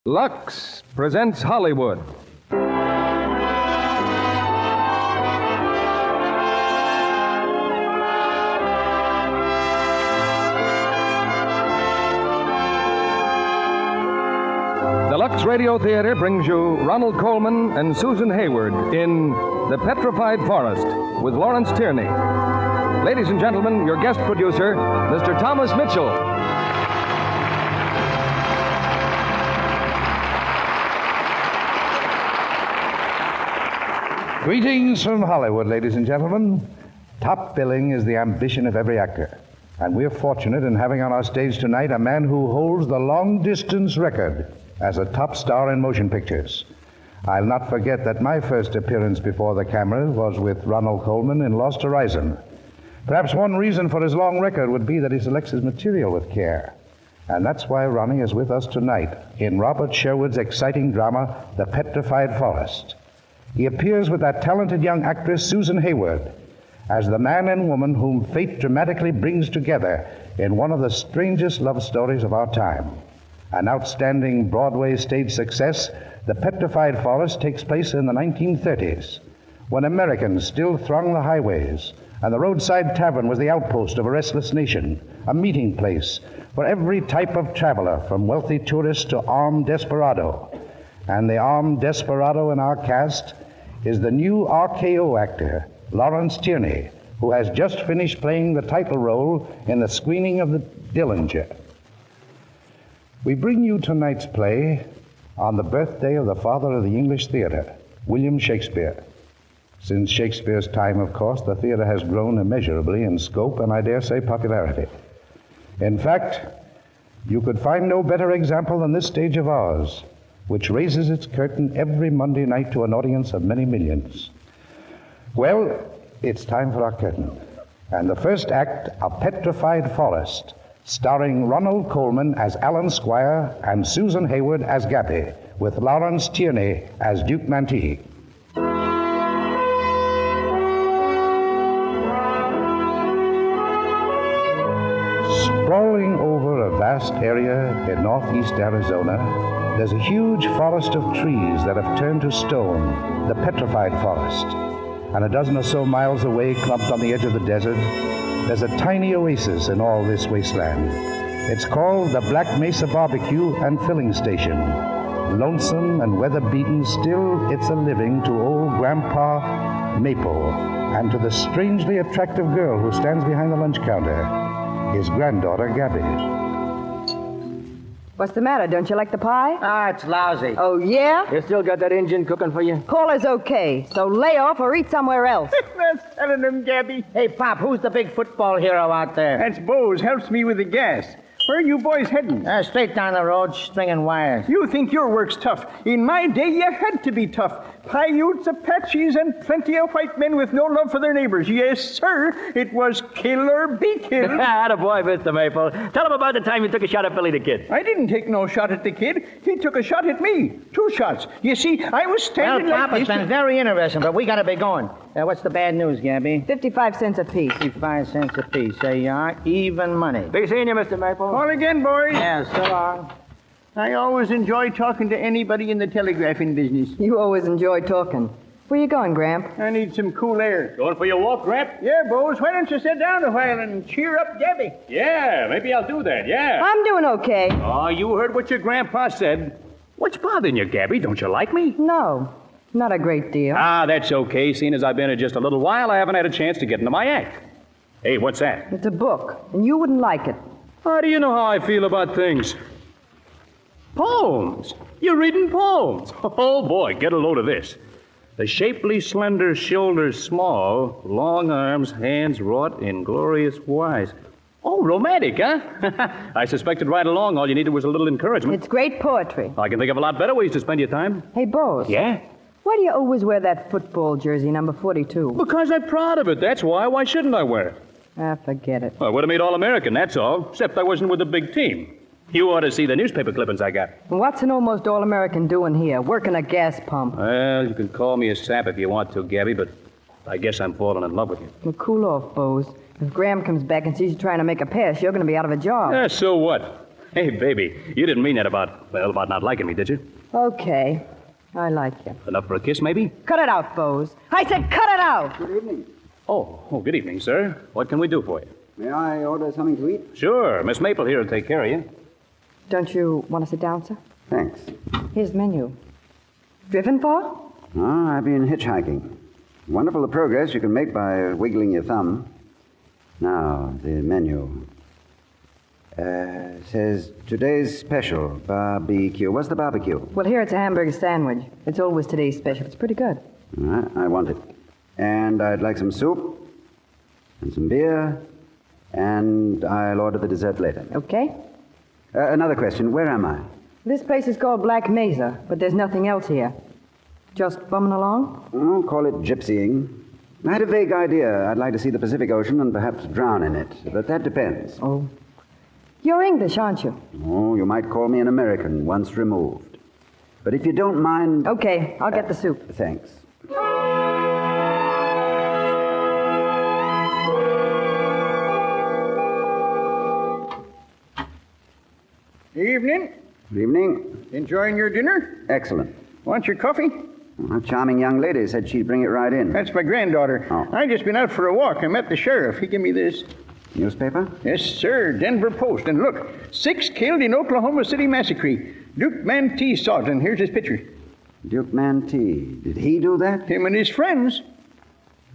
Lux presents Hollywood. The Lux Radio Theater brings you Ronald Colman and Susan Hayward in The Petrified Forest with Lawrence Tierney. Ladies and gentlemen, your guest producer, Mr. Thomas Mitchell. Greetings from Hollywood, ladies and gentlemen. Top billing is the ambition of every actor. And we're fortunate in having on our stage tonight a man who holds the long-distance record as a top star in motion pictures. I'll not forget that my first appearance before the camera was with Ronald Colman in Lost Horizon. Perhaps one reason for his long record would be that he selects his material with care. And that's why Ronnie is with us tonight in Robert Sherwood's exciting drama, The Petrified Forest. He appears with that talented young actress, Susan Hayward, as the man and woman whom fate dramatically brings together in one of the strangest love stories of our time. An outstanding Broadway stage success, The Petrified Forest takes place in the 1930s, when Americans still thronged the highways, and the roadside tavern was the outpost of a restless nation, a meeting place for every type of traveler, from wealthy tourist to armed desperado. And the armed desperado in our cast is the new RKO actor, Lawrence Tierney, who has just finished playing the title role in the screening of The Dillinger. We bring you tonight's play on the birthday of the father of the English theater, William Shakespeare. Since Shakespeare's time, of course, the theater has grown immeasurably in scope and, I dare say, popularity. In fact, you could find no better example than this stage of ours, which raises its curtain every Monday night to an audience of many millions. Well, it's time for our curtain. And the first act of Petrified Forest, starring Ronald Colman as Alan Squire and Susan Hayward as Gabby, with Lawrence Tierney as Duke Mantee. Sprawling over a vast area in northeast Arizona, there's a huge forest of trees that have turned to stone, the Petrified Forest. And a dozen or so miles away, clumped on the edge of the desert, there's a tiny oasis in all this wasteland. It's called the Black Mesa Barbecue and Filling Station. Lonesome and weather-beaten, still it's a living to old Grandpa Maple and to the strangely attractive girl who stands behind the lunch counter, his granddaughter, Gabby. What's the matter? Don't you like the pie? Ah, it's lousy. Oh, yeah? You still got that engine cooking for you? Paula's okay, so lay off or eat somewhere else. That's telling them, Gabby. Hey, Pop, who's the big football hero out there? That's Bose. Helps me with the gas. Where are you boys heading? Straight down the road, stringing wires. You think your work's tough. In my day, you had to be tough. Paiutes, Apaches, and plenty of white men with no love for their neighbors. Yes, sir. It was kill or be killed. Attaboy, Mr. Maple. Tell him about the time you took a shot at Billy the Kid. I didn't take no shot at the kid. He took a shot at me. 2 shots. You see, I was standing Well, like Pop, it's this. been very interesting, but we gotta be going. What's the bad news, Gabby? 55 cents apiece. 55 cents apiece. There you are. Even money. Be seeing you, Mr. Maple. Call again, boys. Yeah, so long. I always enjoy talking to anybody in the telegraphing business. You always enjoy talking. Where you going, Gramp? I need some cool air. Going for your walk, Gramp? Yeah, Bose, why don't you sit down a while and cheer up Gabby? Yeah, maybe I'll do that, yeah. I'm doing okay. Oh, you heard what your grandpa said. What's bothering you, Gabby? Don't you like me? No, not a great deal. Ah, that's okay. Seeing as I've been here just a little while, I haven't had a chance to get into my act. Hey, what's that? It's a book, and you wouldn't like it. How do you know how I feel about things? Poems. You're reading poems. Oh, boy, get a load of this. The shapely, slender shoulders small, long arms, hands wrought in glorious wise. Oh, romantic, huh? I suspected right along all you needed was a little encouragement. It's great poetry. I can think of a lot better ways to spend your time. Hey, Bose. Yeah? Why do you always wear that football jersey, number 42? Because I'm proud of it, that's why. Why shouldn't I wear it? Ah, forget it. Well, I would have made All-American, that's all. Except I wasn't with a big team. You ought to see the newspaper clippings I got. What's an almost all-American doing here? Working a gas pump. Well, you can call me a sap if you want to, Gabby, but I guess I'm falling in love with you. Well, cool off, Bose. If Graham comes back and sees you trying to make a pass, you're going to be out of a job. Yeah, so what? Hey, baby, you didn't mean that about not liking me, did you? Okay. I like you. Enough for a kiss, maybe? Cut it out, Bose. I said cut it out! Good evening. Oh, good evening, sir. What can we do for you? May I order something to eat? Sure. Miss Maple here will take care of you. Don't you want to sit down, sir? Thanks. Here's the menu. Driven far? Oh, I've been hitchhiking. Wonderful the progress you can make by wiggling your thumb. Now, the menu. Says today's special, barbecue. What's the barbecue? Well, here it's a hamburger sandwich. It's always today's special. It's pretty good. All right, I want it. And I'd like some soup and some beer, and I'll order the dessert later. Okay? Another question. Where am I? This place is called Black Mesa, but there's nothing else here. Just bumming along? Oh, call it gypsying. I had a vague idea. I'd like to see the Pacific Ocean and perhaps drown in it, but that depends. Oh. You're English, aren't you? Oh, you might call me an American, once removed. But if you don't mind... Okay, I'll get the soup. Thanks. Evening. Good evening. Enjoying your dinner? Excellent. Want your coffee? A charming young lady said she'd bring it right in. That's my granddaughter. Oh. I just been out for a walk. I met the sheriff. He gave me this. Newspaper? Yes, sir. Denver Post. And look, 6 killed in Oklahoma City massacre. Duke Mantee saw it, and here's his picture. Duke Mantee. Did he do that? Him and his friends.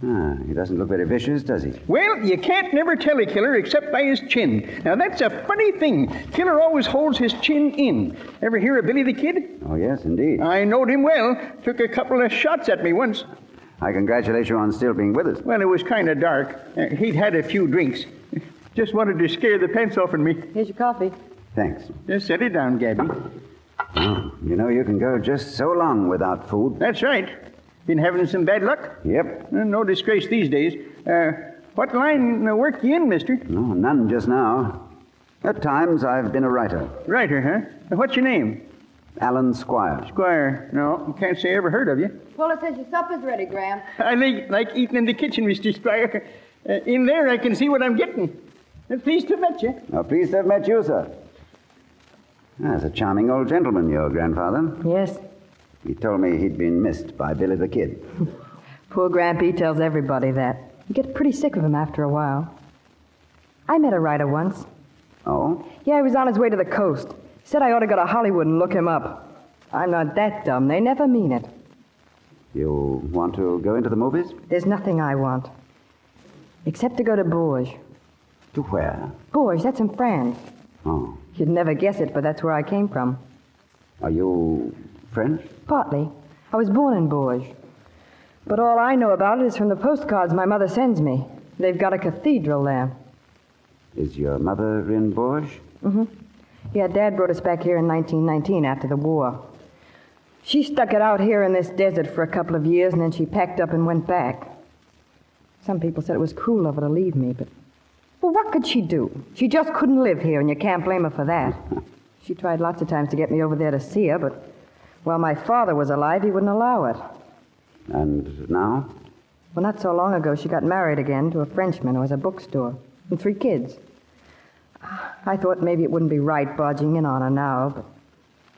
Ah, he doesn't look very vicious, does he? Well, you can't never tell a killer except by his chin. Now, that's a funny thing. Killer always holds his chin in. Ever hear of Billy the Kid? Oh, yes, indeed. I knowed him well. Took a couple of shots at me once. I congratulate you on still being with us. Well, it was kind of dark. He'd had a few drinks. Just wanted to scare the pants off of me. Here's your coffee. Thanks. Just set it down, Gabby. Oh, you know, you can go just so long without food. That's right. Been having some bad luck? Yep. No disgrace these days. What line of work you in, mister? No, none just now. At times, I've been a writer. Writer, huh? What's your name? Alan Squire. Squire. No, can't say I ever heard of you. Well, it says your supper's ready, Graham. I like eating in the kitchen, Mr. Squire. In there, I can see what I'm getting. Pleased to have met you. Oh, pleased to have met you, sir. That's a charming old gentleman, your grandfather. Yes. He told me he'd been missed by Billy the Kid. Poor Grampy tells everybody that. You get pretty sick of him after a while. I met a writer once. Oh? Yeah, he was on his way to the coast. Said I ought to go to Hollywood and look him up. I'm not that dumb. They never mean it. You want to go into the movies? There's nothing I want. Except to go to Bourges. To where? Bourges, that's in France. Oh. You'd never guess it, but that's where I came from. Are you French? Partly. I was born in Bourges. But all I know about it is from the postcards my mother sends me. They've got a cathedral there. Is your mother in Bourges? Mm-hmm. Yeah, Dad brought us back here in 1919 after the war. She stuck it out here in this desert for a couple of years, and then she packed up and went back. Some people said it was cruel of her to leave me, but... Well, what could she do? She just couldn't live here, and you can't blame her for that. She tried lots of times to get me over there to see her, but while my father was alive, he wouldn't allow it. And now? Well, not so long ago, she got married again to a Frenchman who has a bookstore, and 3 kids. I thought maybe it wouldn't be right barging in on her now, but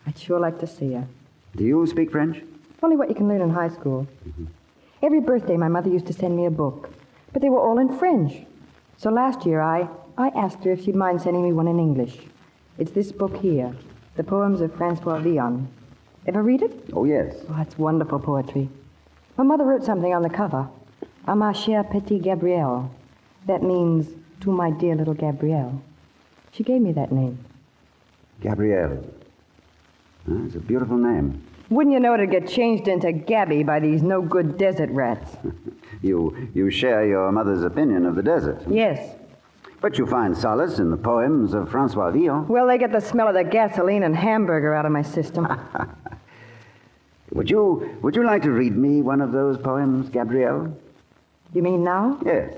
I'd sure like to see her. Do you speak French? Only what you can learn in high school. Mm-hmm. Every birthday, my mother used to send me a book, but they were all in French. So last year, I asked her if she'd mind sending me one in English. It's this book here, The Poems of Francois Villon. Ever read it? Oh, yes. Oh, that's wonderful poetry. My mother wrote something on the cover. À ma chère petite Gabrielle. That means, to my dear little Gabrielle. She gave me that name. Gabrielle. That's a beautiful name. Wouldn't you know it'd get changed into Gabby by these no-good desert rats? You share your mother's opinion of the desert. Yes. But you find solace in the poems of Francois Villon. Well, they get the smell of the gasoline and hamburger out of my system. Would you like to read me one of those poems, Gabrielle? You mean now? Yes.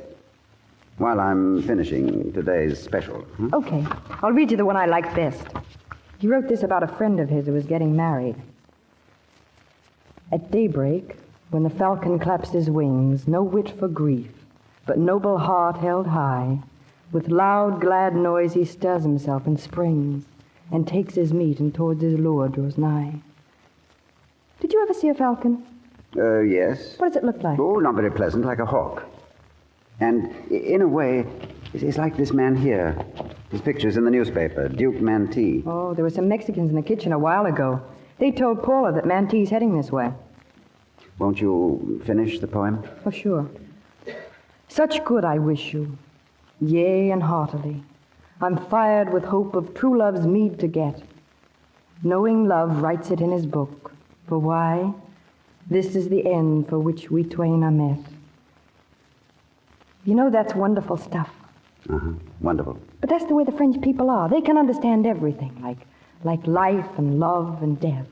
While I'm finishing today's special. Okay. I'll read you the one I like best. He wrote this about a friend of his who was getting married. At daybreak, when the falcon claps his wings, no wit for grief, but noble heart held high, with loud, glad noise he stirs himself and springs, and takes his meat and towards his lure draws nigh. Did you ever see a falcon? Yes. What does it look like? Oh, not very pleasant, like a hawk. And in a way, it's like this man here. His picture's in the newspaper, Duke Mantee. Oh, there were some Mexicans in the kitchen a while ago. They told Paula that Mantee's heading this way. Won't you finish the poem? Oh, sure. Such good I wish you, yea, and heartily. I'm fired with hope of true love's meed to get. Knowing love writes it in his book. For why? This is the end for which we twain are met. You know, that's wonderful stuff. Wonderful. But that's the way the French people are. They can understand everything, like life and love and death.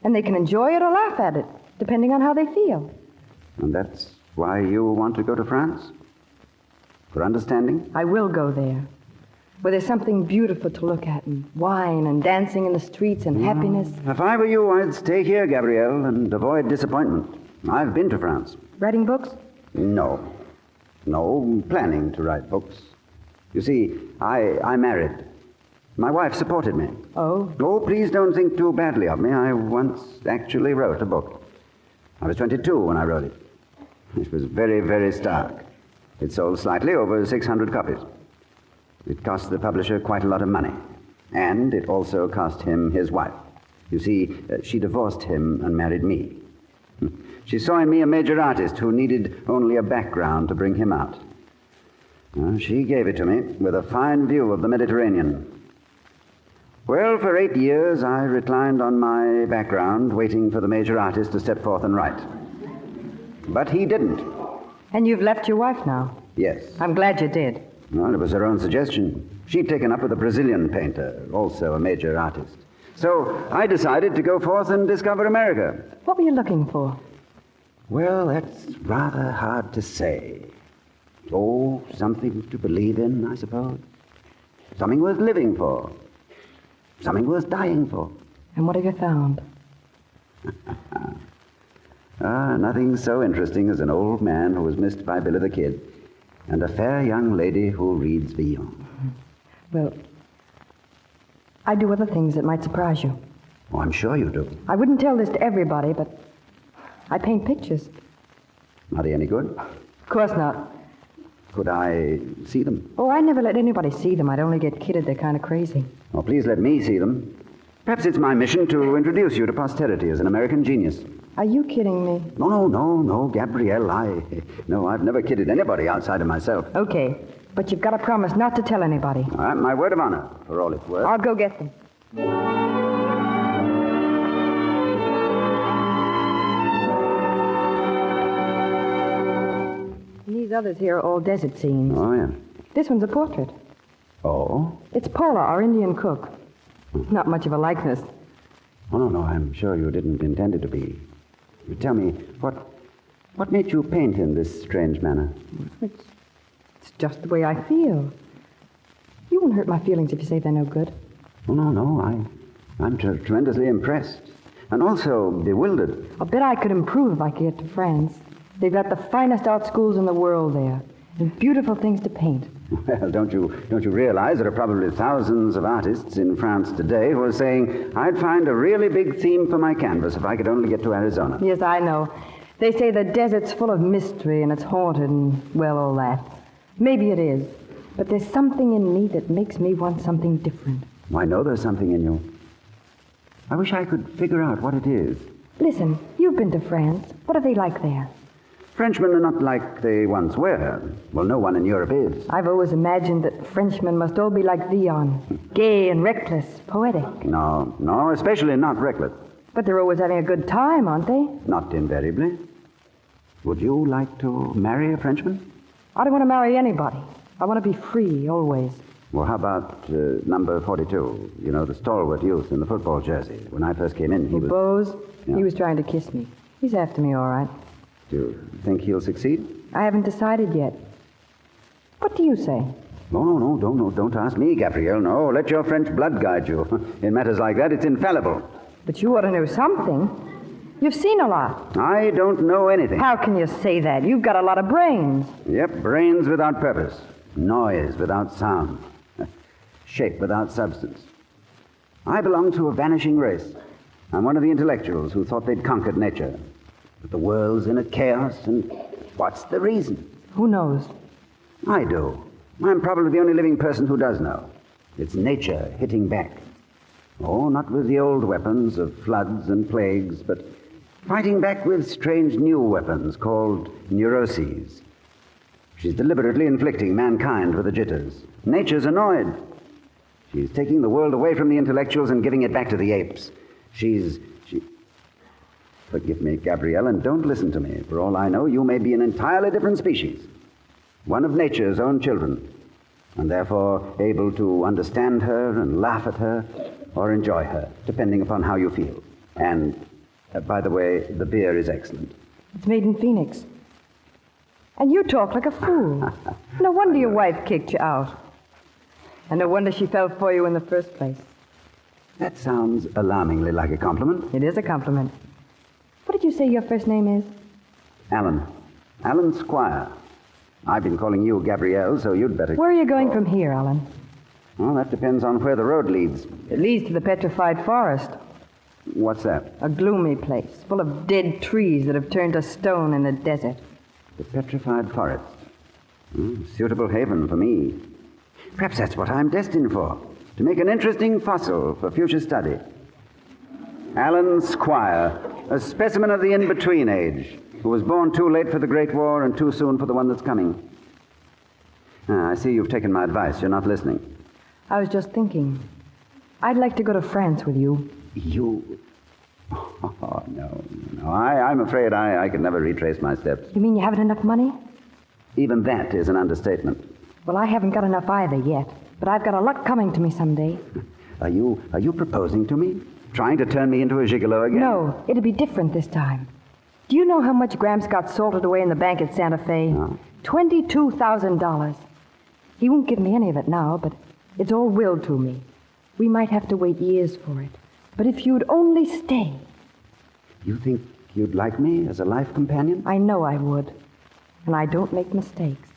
And they can enjoy it or laugh at it, depending on how they feel. And that's why you want to go to France? For understanding? I will go there, where there's something beautiful to look at, and wine and dancing in the streets and happiness. If I were you, I'd stay here, Gabrielle, and avoid disappointment. I've been to France. Writing books? No, planning to write books. You see, I married. My wife supported me. Oh? Oh, please don't think too badly of me. I once actually wrote a book. I was 22 when I wrote it. It was very, very stark. It sold slightly over 600 copies. It cost the publisher quite a lot of money. And it also cost him his wife. You see, she divorced him and married me. She saw in me a major artist who needed only a background to bring him out. She gave it to me with a fine view of the Mediterranean. Well, for 8 years, I reclined on my background, waiting for the major artist to step forth and write. But he didn't. And you've left your wife now? Yes. I'm glad you did. Well, it was her own suggestion. She'd taken up with a Brazilian painter, also a major artist. So I decided to go forth and discover America. What were you looking for? Well, that's rather hard to say. Oh, something to believe in, I suppose. Something worth living for. Something worth dying for. And what have you found? Nothing so interesting as an old man who was missed by Billy the Kid and a fair young lady who reads Villon. Well, I do other things that might surprise you. Oh, I'm sure you do. I wouldn't tell this to everybody, but I paint pictures. Are they any good? Of course not. Could I see them? Oh, I never let anybody see them. I'd only get kidded. They're kind of crazy. Oh, please let me see them. Perhaps it's my mission to introduce you to posterity as an American genius. Are you kidding me? No, Gabrielle. I've never kidded anybody outside of myself. Okay, but you've got to promise not to tell anybody. All right, my word of honor, for all it's worth. I'll go get them. These others here are all desert scenes. Oh, yeah. This one's a portrait. Oh? It's Paula, our Indian cook. Not much of a likeness. Oh, no, I'm sure you didn't intend it to be. Tell me, what made you paint in this strange manner? It's just the way I feel. You won't hurt my feelings if you say they're no good. Oh, no, I'm tremendously impressed. And also bewildered. I'll bet I could improve if I could get to France. They've got the finest art schools in the world there, and beautiful things to paint. Well, don't you realize there are probably thousands of artists in France today who are saying, I'd find a really big theme for my canvas if I could only get to Arizona. Yes, I know. They say the desert's full of mystery and it's haunted and, well, all that. Maybe it is. But there's something in me that makes me want something different. I know there's something in you. I wish I could figure out what it is. Listen, you've been to France. What are they like there? Frenchmen are not like they once were. Well, no one in Europe is. I've always imagined that Frenchmen must all be like Villon, gay and reckless, poetic. No, especially not reckless. But they're always having a good time, aren't they? Not invariably. Would you like to marry a Frenchman? I don't want to marry anybody. I want to be free, always. Well, how about number 42? You know, the stalwart youth in the football jersey. When I first came in, he was... Bose? Yeah. He was trying to kiss me. He's after me, all right. Do you think he'll succeed? I haven't decided yet. What do you say? No, don't ask me, Gabrielle. No, let your French blood guide you. In matters like that, it's infallible. But you ought to know something. You've seen a lot. I don't know anything. How can you say that? You've got a lot of brains. Yep, brains without purpose. Noise without sound. Shape without substance. I belong to a vanishing race. I'm one of the intellectuals who thought they'd conquered nature. But the world's in a chaos, and what's the reason? Who knows? I do. I'm probably the only living person who does know. It's nature hitting back. Oh, not with the old weapons of floods and plagues, but fighting back with strange new weapons called neuroses. She's deliberately inflicting mankind with the jitters. Nature's annoyed. She's taking the world away from the intellectuals and giving it back to the apes. Forgive me, Gabrielle, and don't listen to me. For all I know, you may be an entirely different species. One of nature's own children, and therefore able to understand her and laugh at her or enjoy her, depending upon how you feel. And, by the way, the beer is excellent. It's made in Phoenix. And you talk like a fool. No wonder your wife kicked you out. And no wonder she fell for you in the first place. That sounds alarmingly like a compliment. It is a compliment. What did you say your first name is? Alan. Alan Squire. I've been calling you Gabrielle, so you'd better... Where are you going from here, Alan? Well, that depends on where the road leads. It leads to the Petrified Forest. What's that? A gloomy place, full of dead trees that have turned to stone in the desert. The Petrified Forest. Suitable haven for me. Perhaps that's what I'm destined for. To make an interesting fossil for future study. Alan Squire, a specimen of the in-between age, who was born too late for the Great War and too soon for the one that's coming. I see you've taken my advice. You're not listening. I was just thinking. I'd like to go to France with you. You? Oh, no. I'm afraid I could never retrace my steps. You mean you haven't enough money? Even that is an understatement. Well, I haven't got enough either yet, but I've got a lot coming to me someday. Are you proposing to me? Trying to turn me into a gigolo again? No, it'll be different this time. Do you know how much Gramps got salted away in the bank at Santa Fe? No. $22,000. He won't give me any of it now, but it's all willed to me. We might have to wait years for it. But if you'd only stay... You think you'd like me as a life companion? I know I would. And I don't make mistakes.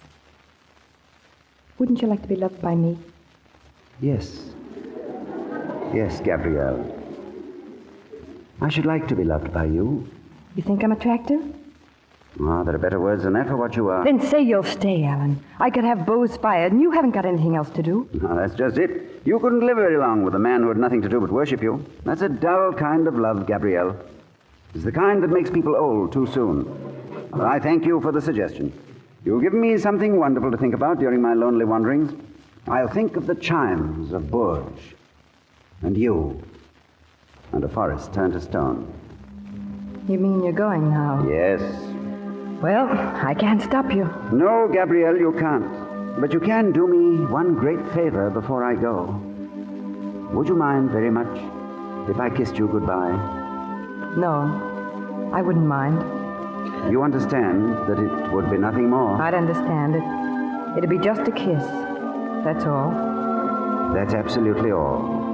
Wouldn't you like to be loved by me? Yes. Yes, Gabrielle. I should like to be loved by you. You think I'm attractive? Oh, there are better words than that for what you are. Then say you'll stay, Alan. I could have Bose fired, and you haven't got anything else to do. No, that's just it. You couldn't live very long with a man who had nothing to do but worship you. That's a dull kind of love, Gabrielle. It's the kind that makes people old too soon. Well, I thank you for the suggestion. You've given me something wonderful to think about during my lonely wanderings. I'll think of the chimes of Bourges, and you, and a forest turned to stone. You mean you're going now? Yes. Well, I can't stop you. No, Gabrielle, you can't. But you can do me one great favor before I go. Would you mind very much if I kissed you goodbye? No, I wouldn't mind. You understand that it would be nothing more? I'd understand it. It'd be just a kiss. That's all. That's absolutely all.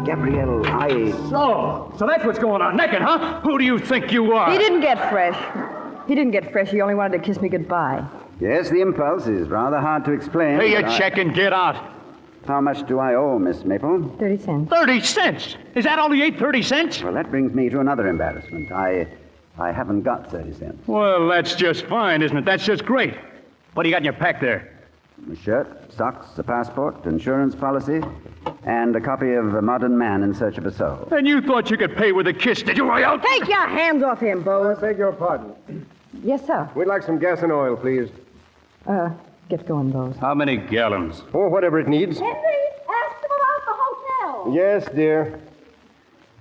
Gabrielle, So that's what's going on. Naked, huh? Who do you think you are? He didn't get fresh. He only wanted to kiss me goodbye. Yes, the impulse is rather hard to explain. Pay your but check and get out. How much do I owe, Miss Maple? 30 cents. 30 cents? Is that all you ate, 30 cents? Well, that brings me to another embarrassment. I haven't got 30 cents. Well, that's just fine, isn't it? That's just great. What do you got in your pack there? A shirt, socks, a passport, insurance policy, and a copy of A Modern Man in Search of a Soul. And you thought you could pay with a kiss, did you, Royale? Take your hands off him, Bose. I beg your pardon. Yes, sir. We'd like some gas and oil, please. Get going, Bose. How many gallons? Oh, whatever it needs. Henry, ask them about the hotel. Yes, dear.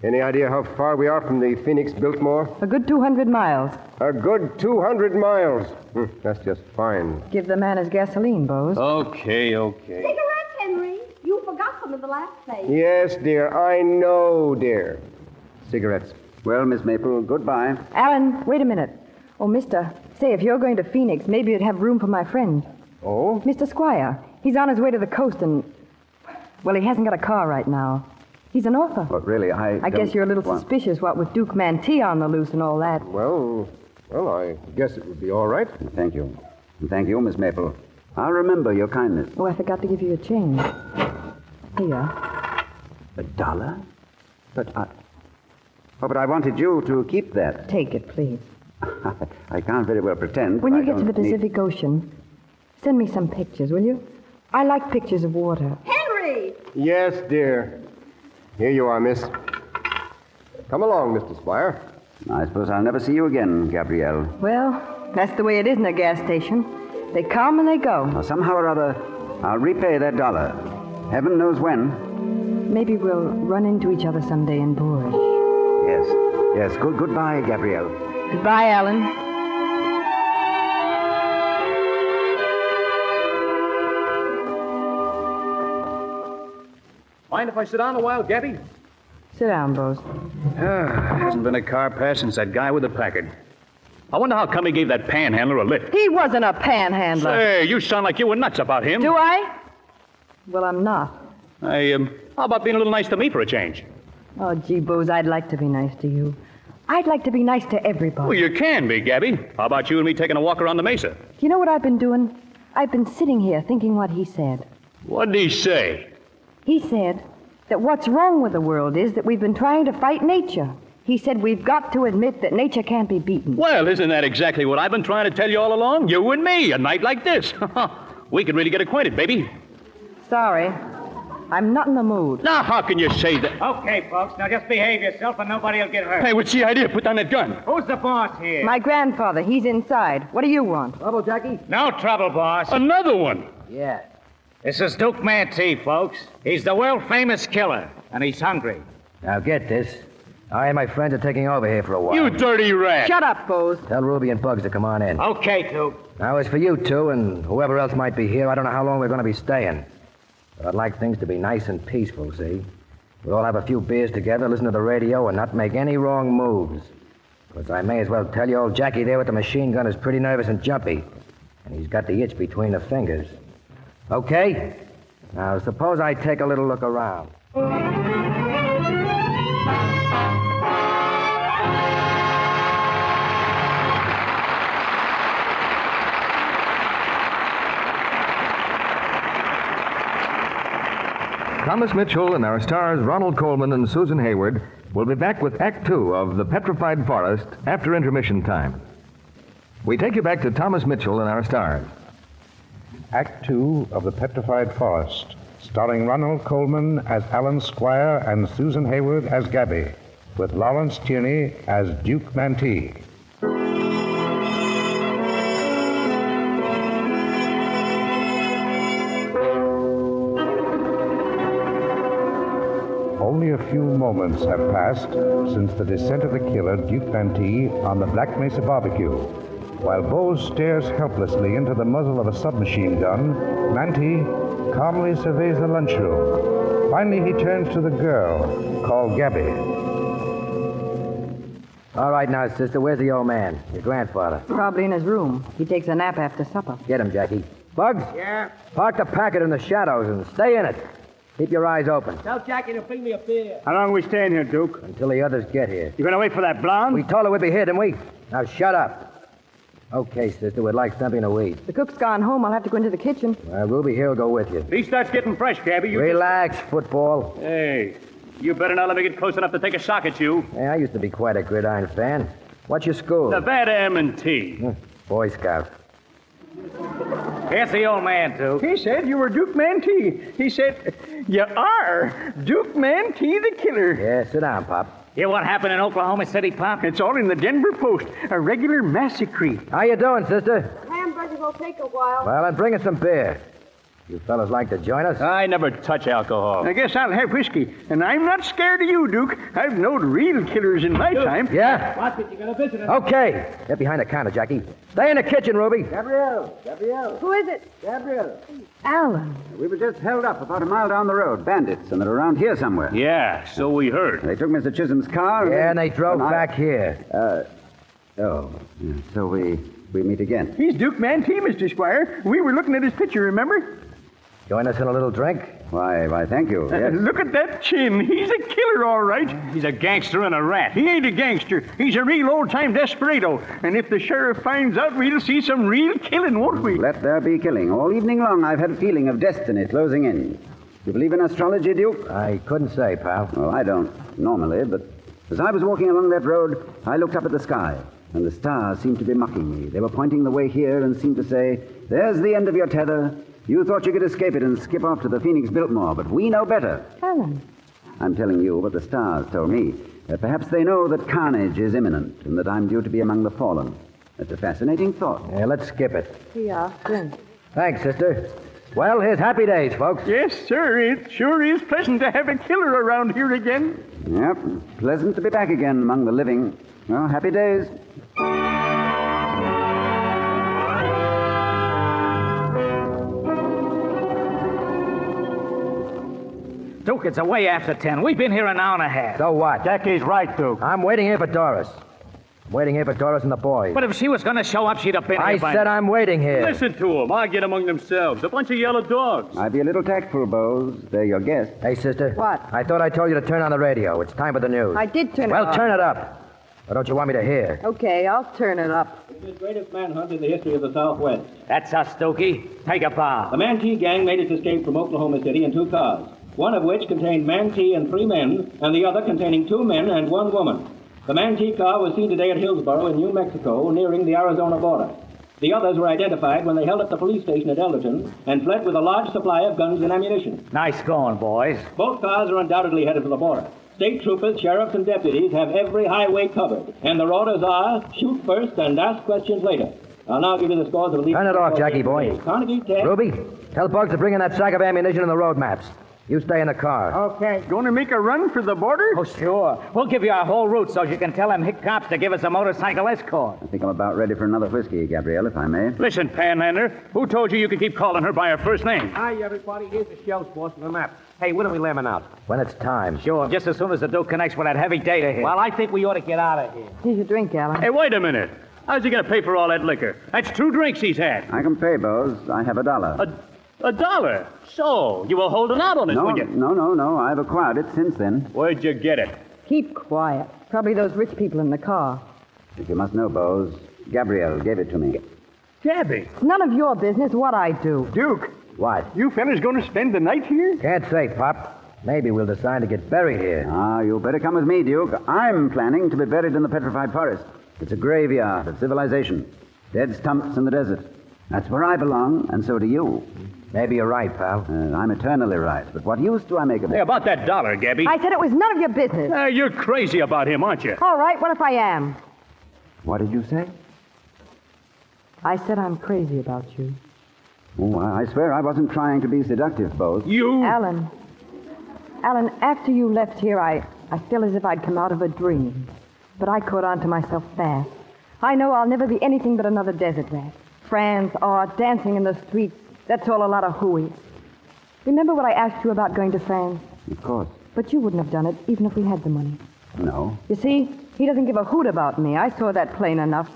Any idea how far we are from the Phoenix Biltmore? A good 200 miles. A good 200 miles. That's just fine. Give the man his gasoline, Bose. Okay. Cigarettes, Henry. You forgot them in the last place. Yes, dear. I know, dear. Cigarettes. Well, Miss Maple, goodbye. Alan, wait a minute. Oh, mister, say, if you're going to Phoenix, maybe you'd have room for my friend. Oh? Mr. Squire. He's on his way to the coast and... Well, he hasn't got a car right now. He's an author. But really, I guess you're a little suspicious, what with Duke Mantee on the loose and all that. Well, I guess it would be all right. Thank you. And thank you, Miss Maple. I'll remember your kindness. Oh, I forgot to give you a change. Here. $1? But I wanted you to keep that. Take it, please. I can't very well pretend. When you I get to the don't need- Pacific Ocean, send me some pictures, will you? I like pictures of water. Henry! Yes, dear. Here you are, miss. Come along, Mr. Squire. I suppose I'll never see you again, Gabrielle. Well, that's the way it is in a gas station. They come and they go. Well, somehow or other, I'll repay that $1. Heaven knows when. Maybe we'll run into each other someday in Bourges. Yes. Goodbye, Gabrielle. Goodbye, Alan. Mind if I sit down a while, Gabby? Sit down, Bose. Hasn't been a car pass since that guy with the Packard. I wonder how come he gave that panhandler a lift. He wasn't a panhandler. Hey, you sound like you were nuts about him. Do I? Well, I'm not. Hey, how about being a little nice to me for a change? Oh, gee, Bose, I'd like to be nice to you. I'd like to be nice to everybody. Well, you can be, Gabby. How about you and me taking a walk around the mesa? You know what I've been doing? I've been sitting here thinking what he said. What'd he say? He said that what's wrong with the world is that we've been trying to fight nature. He said we've got to admit that nature can't be beaten. Well, isn't that exactly what I've been trying to tell you all along? You and me, a night like this. We could really get acquainted, baby. Sorry. I'm not in the mood. Now, how can you say that? Okay, folks, now just behave yourself and nobody will get hurt. Hey, what's the idea? Put down that gun. Who's the boss here? My grandfather, he's inside. What do you want? No trouble, boss. Another one. Yeah. This is Duke Mantee, folks. He's the world-famous killer, and he's hungry. Now get this. I and my friends are taking over here for a while. You dirty rat. Shut up, Bose. Tell Ruby and Bugs to come on in. Okay, Duke. Now, as for you two and whoever else might be here, I don't know how long we're going to be staying. But I'd like things to be nice and peaceful, see? We'll all have a few beers together, listen to the radio, and not make any wrong moves. Because I may as well tell you, old Jackie there with the machine gun is pretty nervous and jumpy. And he's got the itch between the fingers. Okay? Now, suppose I take a little look around. Thomas Mitchell and our stars Ronald Coleman and Susan Hayward will be back with Act Two of The Petrified Forest after intermission time. We take you back to Thomas Mitchell and our stars. Act Two of The Petrified Forest, starring Ronald Coleman as Alan Squire and Susan Hayward as Gabby, with Lawrence Tierney as Duke Mantee. Only a few moments have passed since the descent of the killer, Duke Mantee, on the Black Mesa barbecue. While Bose stares helplessly into the muzzle of a submachine gun, Mantee calmly surveys the lunchroom. Finally, he turns to the girl, called Gabby. All right now, sister, where's the old man? Your grandfather. Probably in his room. He takes a nap after supper. Get him, Jackie. Bugs? Yeah? Park the Packard in the shadows and stay in it. Keep your eyes open Tell Jackie to bring me a beer. How long are we staying here, Duke? until the others get here. You gonna wait for that blonde? We told her we'd be here, didn't we? Now shut up. Okay, sister, we'd like something to eat. The cook's gone home. I'll have to go into the kitchen. Ruby here will go with you. He starts getting fresh, Gabby. You Relax, football. Hey, you better not let me get close enough to take a shot at you. Hey, I used to be quite a gridiron fan. What's your school? Nevada M&T. Boy Scout. Here's the old man, Duke. He said you were Duke Mantee. He said, you are Duke Mantee the killer. Yeah, sit down, Pop. Hear what happened in Oklahoma City, Pop? It's all in the Denver Post. A regular massacre. How you doing, sister? Hamburgers will take a while. Well, then bring us some beer. You fellas like to join us? I never touch alcohol. I guess I'll have whiskey. And I'm not scared of you, Duke. I've known real killers in my time. Yeah? Watch it, you're gonna visit us. Okay. Get behind the counter, Jackie. Stay in the kitchen, Ruby. Gabrielle! Who is it? Gabrielle! Alan. We were just held up about a mile down the road. Bandits, and they're around here somewhere. Yeah, so we heard. They took Mr. Chisholm's car. Yeah, and they drove and I- back here. Yeah, so we meet again. He's Duke Mantee, Mr. Squire. We were looking at his picture, remember? Join us in a little drink? Why, thank you. Yes. Look at that chin. He's a killer, all right. He's a gangster and a rat. He ain't a gangster. He's a real old-time desperado. And if the sheriff finds out, we'll see some real killing, won't we? Let there be killing. All evening long, I've had a feeling of destiny closing in. You believe in astrology, Duke? I couldn't say, pal. Well, I don't, normally, but as I was walking along that road, I looked up at the sky, and the stars seemed to be mocking me. They were pointing the way here and seemed to say, there's the end of your tether. You thought you could escape it and skip off to the Phoenix Biltmore, but we know better. Alan. I'm telling you what the stars told me. Perhaps they know that carnage is imminent and that I'm due to be among the fallen. That's a fascinating thought. Yeah, let's skip it. Yeah, drink. Thanks, sister. Well, here's happy days, folks. Yes, sir. It sure is pleasant to have a killer around here again. Yep, pleasant to be back again among the living. Well, happy days. Duke, it's away after 10. We've been here an hour and a half. So what? Jackie's right, Duke. I'm waiting here for Doris. I'm waiting here for Doris and the boys. But if she was going to show up, she'd have been I here by said I'm waiting here. Listen to them. Arguing among themselves. A bunch of yellow dogs. I'd be a little tactful, Bose. They're your guests. Hey, sister. What? I thought I told you to turn on the radio. It's time for the news. I did turn it Well, off. turn it up. Or don't you want me to hear? Okay, I'll turn it up. It's the greatest manhunt in the history of the Southwest. That's us, Dookie. Take a bow. The Manatee gang made its escape from Oklahoma City in 2 cars, one of which contained Manatee and 3 men, and the other containing 2 men and 1 woman. The Manatee car was seen today at Hillsboro in New Mexico, nearing the Arizona border. The others were identified when they held up the police station at Elderton and fled with a large supply of guns and ammunition. Nice going, boys. Both cars are undoubtedly headed for the border. State troopers, sheriffs, and deputies have every highway covered, and the orders are shoot first and ask questions later. I'll now give you the scores of the... Turn it off, Jackie boy. Carnegie Tech... Ruby, tell Bugs to bring in that sack of ammunition and the road maps. You stay in the car. Okay. Going to make a run for the border? Oh, sure. We'll give you our whole route so you can tell them hick cops to give us a motorcycle escort. I think I'm about ready for another whiskey, Gabrielle, if I may. Listen, Panhandler. Who told you could keep calling her by her first name? Hi, everybody. Here's the shell's boss and the map. Hey, when are we lambing out? When it's time. Sure, just as soon as the Duke connects with that heavy data here. Well, I think we ought to get out of here. Here's your drink, Alan. Hey, wait a minute. How's he going to pay for all that liquor? That's 2 drinks he's had. I can pay, Bose. I have $1. $1? So, you were holding out on it, No, would you? no. I've acquired it since then. Where'd you get it? Keep quiet. Probably those rich people in the car. If you must know, Bose, Gabrielle gave it to me. Gabby. It's none of your business what I do. Duke, What? you fellas going to spend the night here? Can't say, Pop. Maybe we'll decide to get buried here. Ah, you better come with me, Duke. I'm planning to be buried in the Petrified Forest. It's a graveyard of civilization. Dead stumps in the desert. That's where I belong, and so do you. Maybe you're right, pal. I'm eternally right, but what use do I make of it? Hey, about that $1, Gabby. I said it was none of your business. You're crazy about him, aren't you? All right, what if I am? What did you say? I said I'm crazy about you. Oh, I swear I wasn't trying to be seductive, Bose. You... Alan, after you left here, I feel as if I'd come out of a dream. But I caught on to myself fast. I know I'll never be anything but another desert rat. France, art, dancing in the streets, that's all a lot of hooey. Remember what I asked you about going to France? Of course. But you wouldn't have done it, even if we had the money. No. You see, he doesn't give a hoot about me. I saw that plain enough.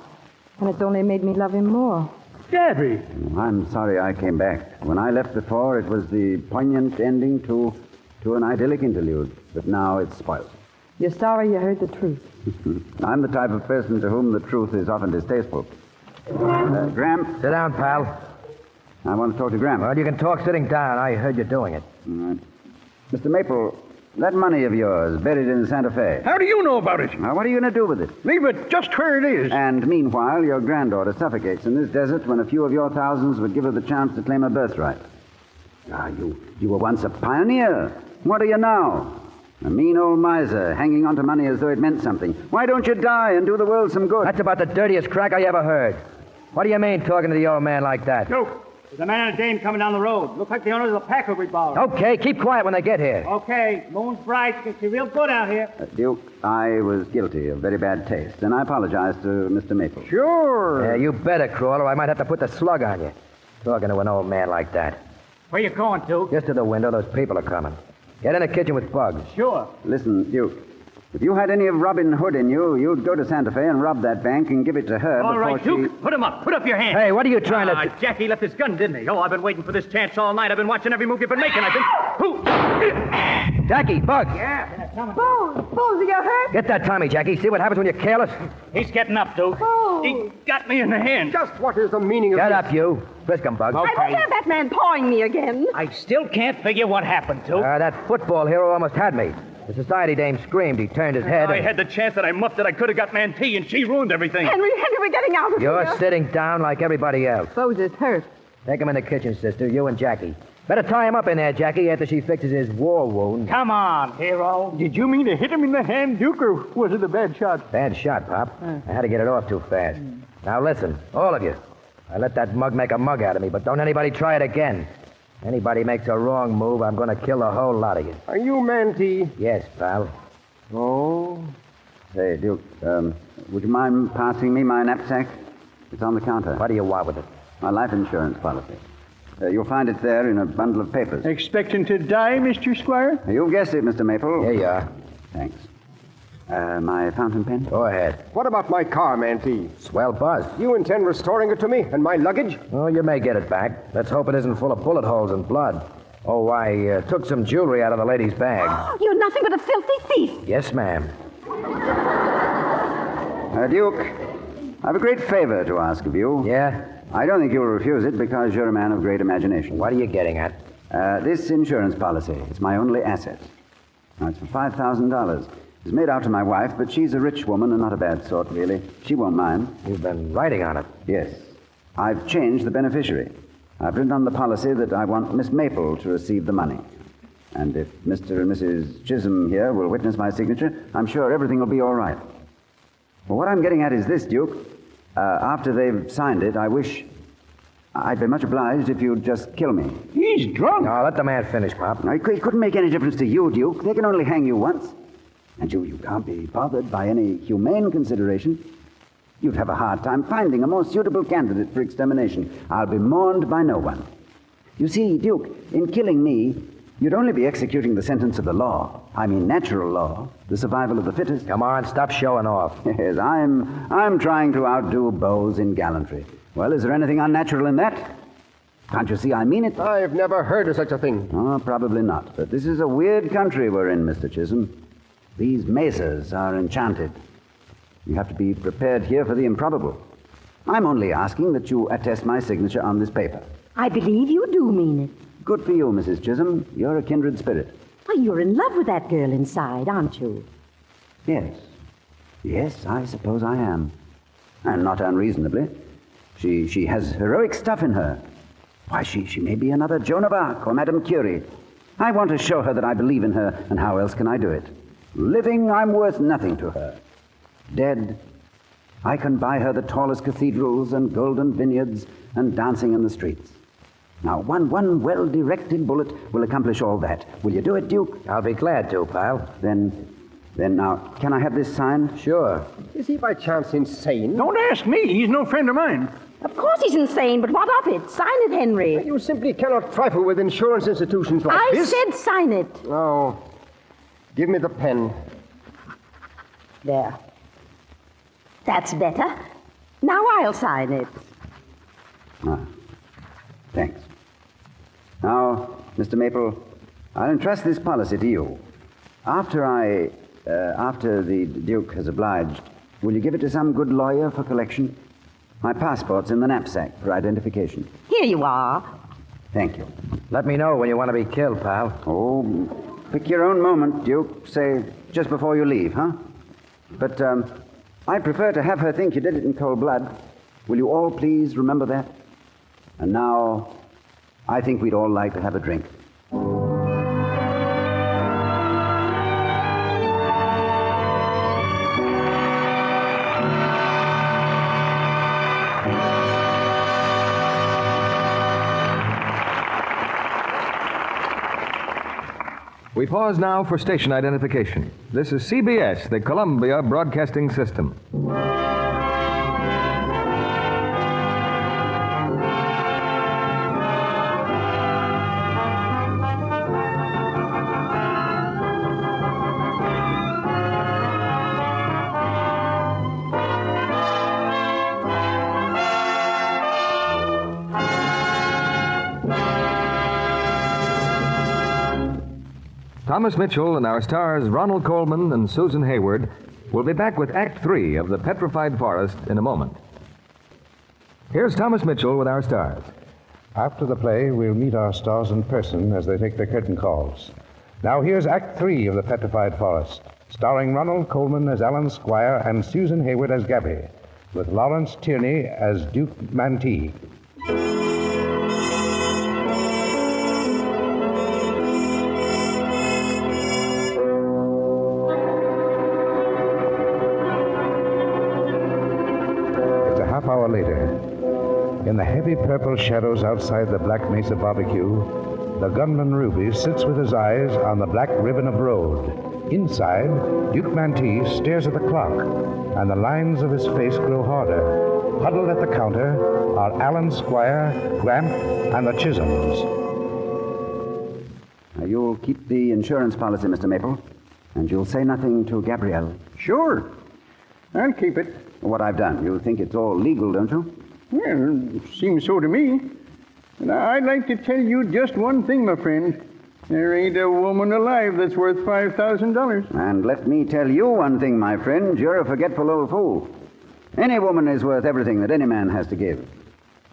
And it's only made me love him more. Gabby. I'm sorry I came back. When I left before, it was the poignant ending to an idyllic interlude. But now it's spoiled. You're sorry you heard the truth. I'm the type of person to whom the truth is often distasteful. Gramp. Sit down, pal. I want to talk to Gramp. Well, you can talk sitting down. I heard you doing it. All right. Mr. Maple, that money of yours buried in Santa Fe. How do you know about it? Now, what are you going to do with it? Leave it just where it is. And meanwhile, your granddaughter suffocates in this desert when a few of your thousands would give her the chance to claim her birthright. Ah, you were once a pioneer. What are you now? A mean old miser, hanging on to money as though it meant something. Why don't you die and do the world some good? That's about the dirtiest crack I ever heard. What do you mean talking to the old man like that? Duke, there's a man and a dame coming down the road. Looks like the owners of the packer we borrowed. Okay, keep quiet when they get here. Okay, moon's bright. You can see real good out here. Duke, I was guilty of very bad taste, and I apologize to Mr. Maple. Sure. Yeah, you better, Crawler, or I might have to put the slug on you. Talking to an old man like that. Where you going, Duke? Just to the window, those people are coming. Get in the kitchen with Bugs. Sure. Listen, Duke, If you had any of Robin Hood in you, you'd go to Santa Fe and rob that bank and give it to her All before right, Duke, put him up. Put up your hand. Hey, what are you trying to... Jackie left his gun, didn't he? Oh, I've been waiting for this chance all night. I've been watching every move you've been making. Jackie, Bug. Bose, are you hurt? Get that Tommy, Jackie. See what happens when you're careless? He's getting up, Duke. Oh. He got me in the hand. Just what is the meaning of Get this? up, you. Frisk him, Bug. I won't have that man pawing me again. I still can't figure what happened, Duke. That football hero almost had me. The society dame screamed. He turned his head. I had the chance that I muffed it. I could have got Mantee, and she ruined everything. Henry, we're getting out of here. You're sitting down like everybody else. Bose is hurt. Take him in the kitchen, sister, you and Jackie. Better tie him up in there, Jackie, after she fixes his war wound. Come on, hero. Did you mean to hit him in the hand, Duke, or was it a bad shot? Bad shot, Pop. I had to get it off too fast. Now listen, all of you. I let that mug make a mug out of me, but don't anybody try it again. Anybody makes a wrong move, I'm going to kill the whole lot of you. Are you Mantee? Yes, pal. Oh? Hey, Duke, would you mind passing me my knapsack? It's on the counter. What do you want with it? My life insurance policy. You'll find it there in a bundle of papers. Expecting to die, Mr. Squire? You've guessed it, Mr. Maple. Here you are. Thanks. My fountain pen? Go ahead. What about my car, Mantee? Swell buzz. You intend restoring it to me and my luggage? Oh, you may get it back. Let's hope it isn't full of bullet holes and blood. Oh, I took some jewelry out of the lady's bag. You're nothing but a filthy thief. Yes, ma'am. Duke, I have a great favor to ask of you. Yeah? I don't think you'll refuse it because you're a man of great imagination. What are you getting at? This insurance policy. It's my only asset. Now, it's for $5,000. It's made out to my wife, but she's a rich woman and not a bad sort, really. She won't mind. You've been writing on it. Yes. I've changed the beneficiary. I've written on the policy that I want Miss Maple to receive the money. And if Mr. and Mrs. Chisholm here will witness my signature, I'm sure everything will be all right. Well, what I'm getting at is this, Duke. After they've signed it, I'd be much obliged if you'd just kill me. He's drunk. No, let the man finish, Pop. Now, it couldn't make any difference to you, Duke. They can only hang you once. And you can't be bothered by any humane consideration. You'd have a hard time finding a more suitable candidate for extermination. I'll be mourned by no one. You see, Duke, in killing me, you'd only be executing the sentence of the law. I mean natural law, the survival of the fittest. Come on, stop showing off. Yes, I'm trying to outdo Bose in gallantry. Well, is there anything unnatural in that? Can't you see I mean it? I've never heard of such a thing. Oh, probably not. But this is a weird country we're in, Mr. Chisholm. These mesas are enchanted. You have to be prepared here for the improbable. I'm only asking that you attest my signature on this paper. I believe you do mean it. Good for you, Mrs. Chisholm. You're a kindred spirit. Why, you're in love with that girl inside, aren't you? Yes. Yes, I suppose I am. And not unreasonably. She has heroic stuff in her. Why, she may be another Joan of Arc or Madame Curie. I want to show her that I believe in her, and how else can I do it? Living, I'm worth nothing to her. Dead, I can buy her the tallest cathedrals and golden vineyards and dancing in the streets. Now, one well-directed bullet will accomplish all that. Will you do it, Duke? I'll be glad to, pal. Then now, can I have this signed? Sure. Is he by chance insane? Don't ask me. He's no friend of mine. Of course he's insane, but what of it? Sign it, Henry. You simply cannot trifle with insurance institutions like I this. said sign it. Oh. Give me the pen. There. That's better. Now I'll sign it. Thanks. Now, Mr. Maple, I'll entrust this policy to you. After the Duke has obliged, will you give it to some good lawyer for collection? My passport's in the knapsack for identification. Here you are. Thank you. Let me know when you want to be killed, pal. Oh, pick your own moment, Duke. Say, just before you leave, huh? But, I'd prefer to have her think you did it in cold blood. Will you all please remember that? And now, I think we'd all like to have a drink. We pause now for station identification. This is CBS, the Columbia Broadcasting System. Thomas Mitchell and our stars Ronald Coleman and Susan Hayward will be back with Act 3 of The Petrified Forest in a moment. Here's Thomas Mitchell with our stars. After the play, we'll meet our stars in person as they take their curtain calls. Now here's Act 3 of The Petrified Forest, starring Ronald Coleman as Alan Squire and Susan Hayward as Gabby, with Lawrence Tierney as Duke Mantee. It's a half hour later. In the heavy purple shadows outside the Black Mesa barbecue, the gunman Ruby sits with his eyes on the black ribbon of road. Inside, Duke Mantee stares at the clock, and the lines of his face grow harder. Huddled at the counter are Alan Squire, Gramp, and the Chisholms. Now, you'll keep the insurance policy, Mr. Maple, and you'll say nothing to Gabrielle. Sure. I'll keep it. What I've done. You think it's all legal, don't you? Well, it seems so to me. And I'd like to tell you just one thing, my friend. There ain't a woman alive that's worth $5,000. And let me tell you one thing, my friend. You're a forgetful old fool. Any woman is worth everything that any man has to give.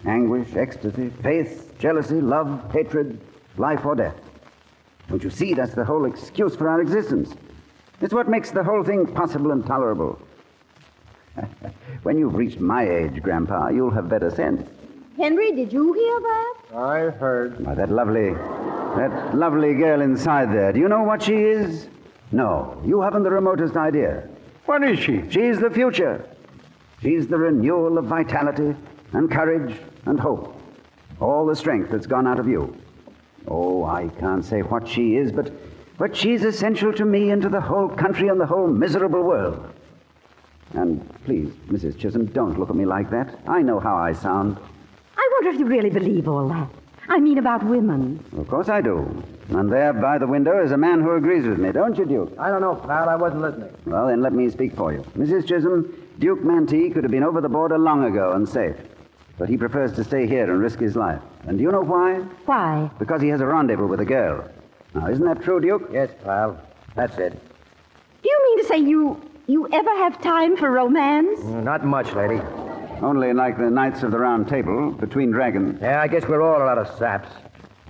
Anguish, ecstasy, faith, jealousy, love, hatred, life or death. Don't you see that's the whole excuse for our existence? It's what makes the whole thing possible and tolerable. When you've reached my age, Grandpa, you'll have better sense. Henry, did you hear that? I heard. Why, that lovely girl inside there. Do you know what she is? No, you haven't the remotest idea. What is she? She's the future. She's the renewal of vitality and courage and hope. All the strength that's gone out of you. Oh, I can't say what she is, but she's essential to me and to the whole country and the whole miserable world. And please, Mrs. Chisholm, don't look at me like that. I know how I sound. I wonder if you really believe all that. I mean about women. Of course I do. And there by the window is a man who agrees with me, don't you, Duke? I don't know, pal. I wasn't listening. Well, then let me speak for you. Mrs. Chisholm, Duke Mantee could have been over the border long ago and safe. But he prefers to stay here and risk his life. And do you know why? Why? Because he has a rendezvous with a girl. Now, isn't that true, Duke? Yes, pal. That's it. Do you mean to say you ever have time for romance? Not much, lady. Only like the Knights of the Round Table, between dragons. Yeah, I guess we're all a lot of saps.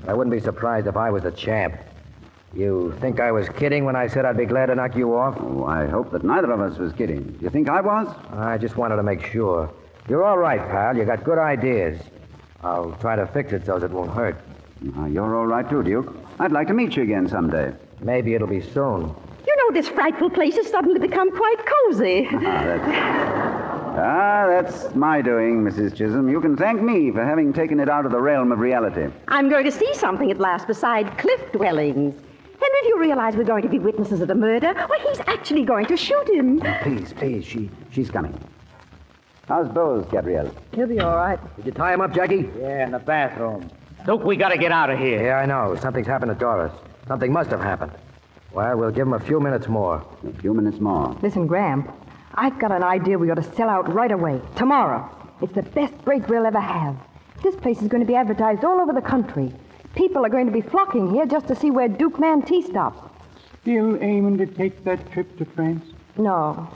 I wouldn't be surprised if I was the champ. You think I was kidding when I said I'd be glad to knock you off? Oh, I hope that neither of us was kidding. Do you think I was? I just wanted to make sure. You're all right, pal. You got good ideas. I'll try to fix it so it won't hurt. You're all right, too, Duke. I'd like to meet you again someday. Maybe it'll be soon. You know, this frightful place has suddenly become quite cozy. That's my doing, Mrs. Chisholm. You can thank me for having taken it out of the realm of reality. I'm going to see something at last beside cliff dwellings. Henry, do you realize we're going to be witnesses of the murder? Why, he's actually going to shoot him. Please, she's coming. How's Bose, Gabrielle? He'll be all right. Did you tie him up, Jackie? Yeah, in the bathroom. Duke, we gotta get out of here. Yeah, I know. Something's happened to Doris. Something must have happened. Well, we'll give him a few minutes more. A few minutes more. Listen, Graham, I've got an idea we ought to sell out right away. Tomorrow. It's the best break we'll ever have. This place is going to be advertised all over the country. People are going to be flocking here just to see where Duke Mantee stops. Still aiming to take that trip to France? No.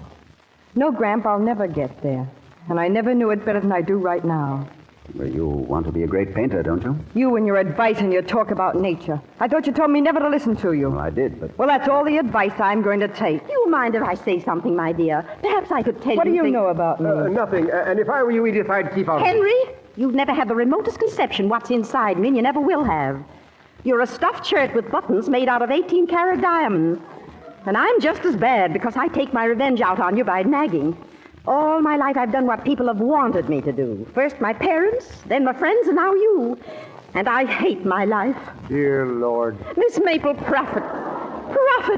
No, Gramp, I'll never get there. And I never knew it better than I do right now. Well, you want to be a great painter, don't you? You and your advice and your talk about nature. I thought you told me never to listen to you. Well, I did, but... Well, that's all the advice I'm going to take. Do you mind if I say something, my dear? Perhaps I could tell you... What do you things... know about me? Nothing. And if I were you, Edith, I'd keep out of it. Henry, you've never had the remotest conception what's inside me, and you never will have. You're a stuffed shirt with buttons made out of 18-karat diamonds. And I'm just as bad because I take my revenge out on you by nagging. All my life I've done what people have wanted me to do. First my parents, then my friends, and now you. And I hate my life. Dear Lord. Miss Maple, profit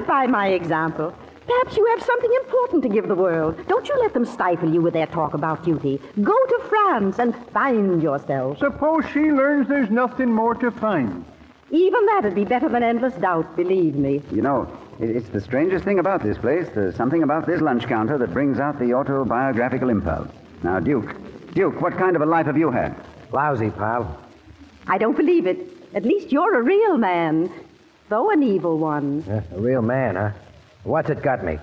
by my example. Perhaps you have something important to give the world. Don't you let them stifle you with their talk about duty. Go to France and find yourself. Suppose she learns there's nothing more to find. Even that'd be better than endless doubt, believe me. You know, it's the strangest thing about this place. There's something about this lunch counter that brings out the autobiographical impulse. Now, Duke, what kind of a life have you had? Lousy, pal. I don't believe it. At least you're a real man. though an evil one. Yeah, a real man, huh? What's it got me?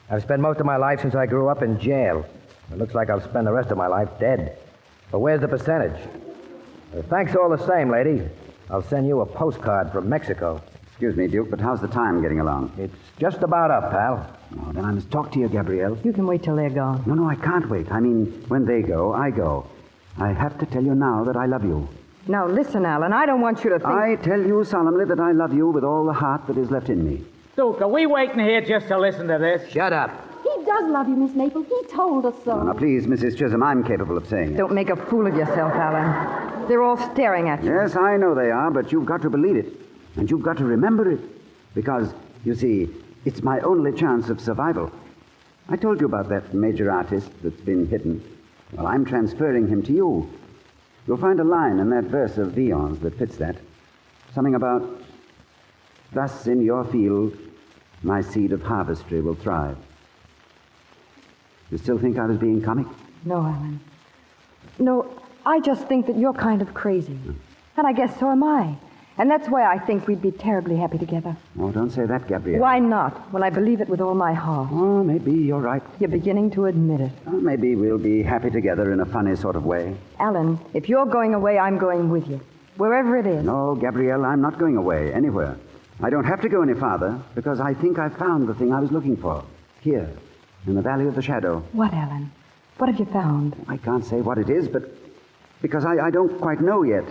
I've spent most of my life since I grew up in jail. It looks like I'll spend the rest of my life dead. But where's the percentage? Thanks all the same, lady. I'll send you a postcard from Mexico. Excuse me, Duke, but how's the time getting along? It's just about up, pal. Oh, then I must talk to you, Gabrielle. You can wait till they're gone. No, I can't wait. I mean, when they go, I go. I have to tell you now that I love you. Now, listen, Alan, I don't want you to think... I tell you solemnly that I love you with all the heart that is left in me. Duke, are we waiting here just to listen to this? Shut up. He does love you, Miss Maple. He told us so. Now, please, Mrs. Chisholm, I'm capable of saying it. Don't make a fool of yourself, Alan. They're all staring at you. Yes, I know they are, but you've got to believe it. And you've got to remember it. Because, you see, it's my only chance of survival. I told you about that major artist that's been hidden. Well, I'm transferring him to you. You'll find a line in that verse of Vion's that fits that. Something about, thus in your field, my seed of harvestry will thrive. You still think I was being comic? No, Alan. No, I just think that you're kind of crazy. And I guess so am I. And that's why I think we'd be terribly happy together. Oh, don't say that, Gabrielle. Why not, when I believe it with all my heart? Oh, maybe you're right. You're beginning to admit it. Oh, maybe we'll be happy together in a funny sort of way. Alan, if you're going away, I'm going with you. Wherever it is. No, Gabrielle, I'm not going away, anywhere. I don't have to go any farther, because I think I've found the thing I was looking for. Here, in the Valley of the Shadow. What, Alan? What have you found? I can't say what it is, but because I don't quite know yet.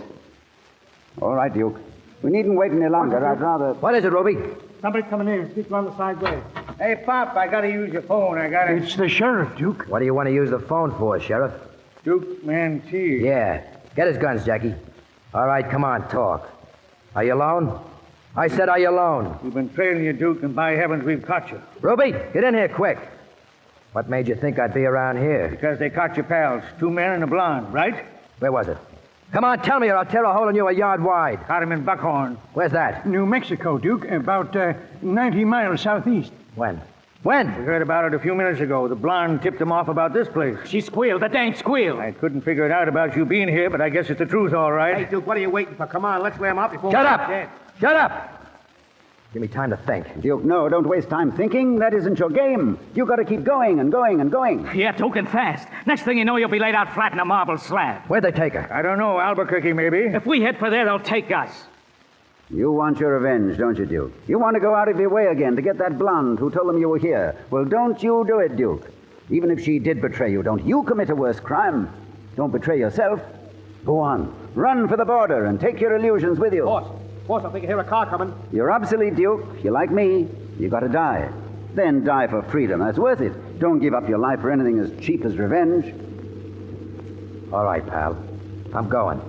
All right, Duke. We needn't wait any longer. I'd rather... What is it, Ruby? Somebody coming in. Speak around the side way. Hey, Pop, I gotta use your phone. It's the sheriff, Duke. What do you want to use the phone for, Sheriff? Duke Mantee. Yeah. Get his guns, Jackie. All right, come on, talk. Are you alone? I said, are you alone? We've been trailing you, Duke, and by heavens, we've caught you. Ruby, get in here quick. What made you think I'd be around here? Because they caught your pals. 2 men and a blonde, right? Where was it? Come on, tell me or I'll tear a hole in you a yard wide. Caught him in Buckhorn. Where's that? New Mexico, Duke. About 90 miles southeast. When? When? We heard about it a few minutes ago. The blonde tipped him off about this place. She squealed. The dang squealed. I couldn't figure it out about you being here, but I guess it's the truth, all right. Hey, Duke, what are you waiting for? Come on, let's wear him out before... Shut up! Dead. Shut up! Give me time to think. Duke, no, don't waste time thinking. That isn't your game. You got to keep going and going and going. Yeah, Duke, and fast. Next thing you know, you'll be laid out flat in a marble slab. Where'd they take her? I don't know. Albuquerque, maybe. If we head for there, they'll take us. You want your revenge, don't you, Duke? You want to go out of your way again to get that blonde who told them you were here. Well, don't you do it, Duke. Even if she did betray you, don't you commit a worse crime. Don't betray yourself. Go on. Run for the border and take your illusions with you. Boss, I think I hear a car coming. You're obsolete, Duke. You're like me. You got to die. Then die for freedom. That's worth it. Don't give up your life for anything as cheap as revenge. All right, pal. I'm going.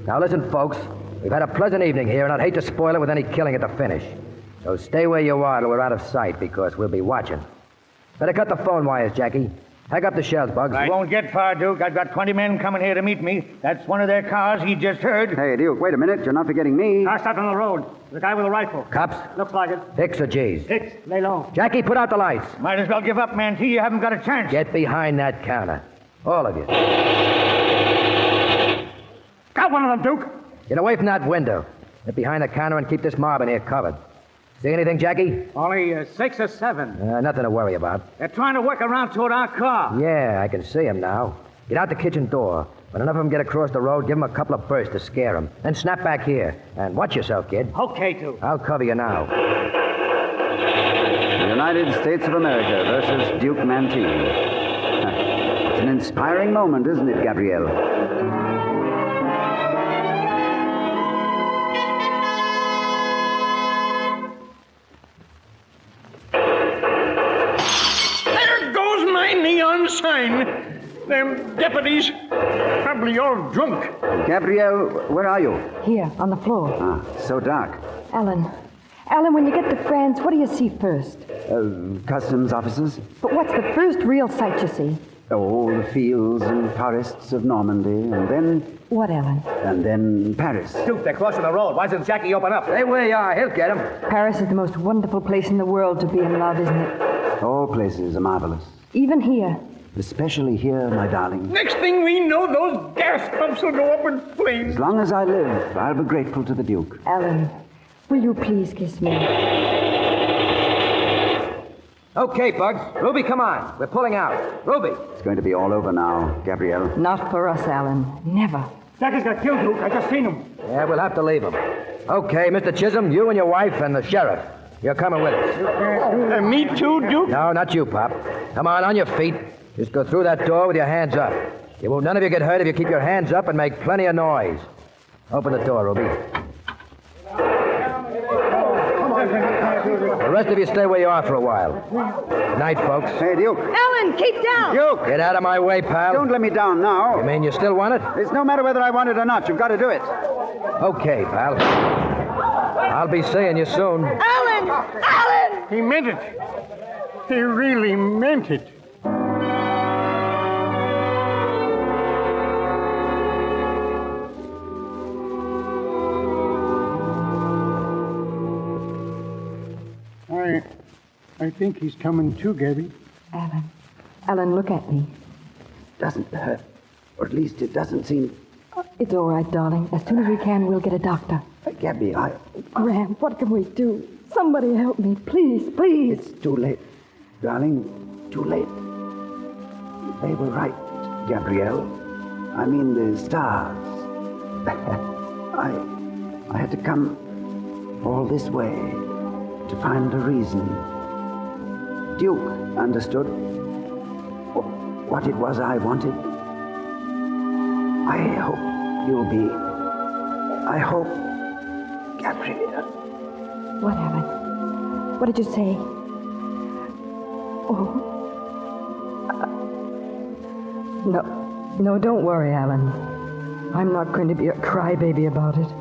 Now listen, folks. We've had a pleasant evening here, and I'd hate to spoil it with any killing at the finish. So stay where you are till we're out of sight, because we'll be watching. Better cut the phone wires, Jackie. Hang up the shells, Bugs. Right. Won't get far, Duke. I've got 20 men coming here to meet me. That's one of their cars he just heard. Hey, Duke, wait a minute. You're not forgetting me. Car stopped on the road. The guy with the rifle. Cops? Looks like it. Hicks or G's? Hicks, lay low. Jackie, put out the lights. Might as well give up, Mantee. You haven't got a chance. Get behind that counter. All of you. Got one of them, Duke. Get away from that window. Get behind the counter and keep this mob in here covered. See anything, Jackie? Only 6 or 7. Nothing to worry about. They're trying to work around toward our car. Yeah, I can see them now. Get out the kitchen door. When enough of them get across the road, give them a couple of bursts to scare them. Then snap back here. And watch yourself, kid. Okay, Duke. I'll cover you now. The United States of America versus Duke Mantee. It's an inspiring moment, isn't it, Gabrielle? Sign. Them deputies, probably all drunk. Gabrielle, where are you? Here, on the floor. Ah, so dark. Alan, when you get to France, what do you see first? Customs officers? But what's the first real sight you see? Oh, the fields and forests of Normandy, and then... What, Alan? And then Paris. Duke, they're crossing the road. Why doesn't Jackie open up? Stay where you are. He'll get him. Paris is the most wonderful place in the world to be in love, isn't it? All places are marvelous. Even here. Especially here, my darling. Next thing we know, those gas pumps will go up in flames. As long as I live, I'll be grateful to the Duke. Alan, Will you please kiss me? Okay, Bugs. Ruby, come on. We're pulling out. Ruby. It's going to be all over now, Gabrielle. Not for us, Alan. Never. Jackie got killed, Duke. I just seen him. Yeah, we'll have to leave him. Okay, Mr. Chisholm, you and your wife and the sheriff. You're coming with us. Me too, Duke? No, not you, Pop. Come on your feet. Just go through that door with your hands up. None of you get hurt if you keep your hands up and make plenty of noise. Open the door, Ruby. The rest of you stay where you are for a while. Good night, folks. Hey, Duke. Alan, keep down! Duke! Get out of my way, pal. Don't let me down now. You mean you still want it? It's no matter whether I want it or not. You've got to do it. Okay, pal. I'll be seeing you soon. Alan! Alan! He meant it. He really meant it. I think he's coming too, Gabby. Alan, look at me. Doesn't hurt. Or at least it doesn't seem... It's all right, darling. As soon as we can, we'll get a doctor. Gabby, Graham, what can we do? Somebody help me, please, please. It's too late. Darling, too late. They were right, Gabrielle. I mean the stars. I had to come all this way to find a reason. Duke understood what it was I wanted. I hope you'll be... I hope, Gabrielle. What, Alan? What did you say? Oh. No, don't worry, Alan. I'm not going to be a crybaby about it.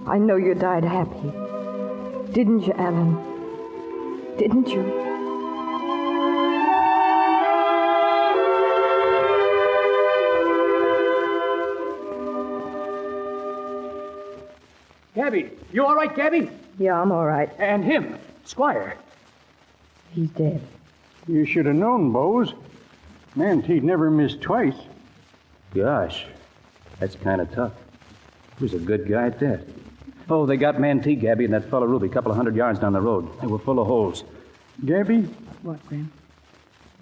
I know you died happy. Didn't you, Alan? Didn't you? Gabby, you all right, Gabby? Yeah, I'm all right. And him, Squire. He's dead. You should have known, Bose. Mante'd never missed twice. Gosh, that's kind of tough. He was a good guy at that. Oh, they got Mantee, Gabby, and that fellow Ruby a couple of 100 yards down the road. They were full of holes. Gabby? What, Graham?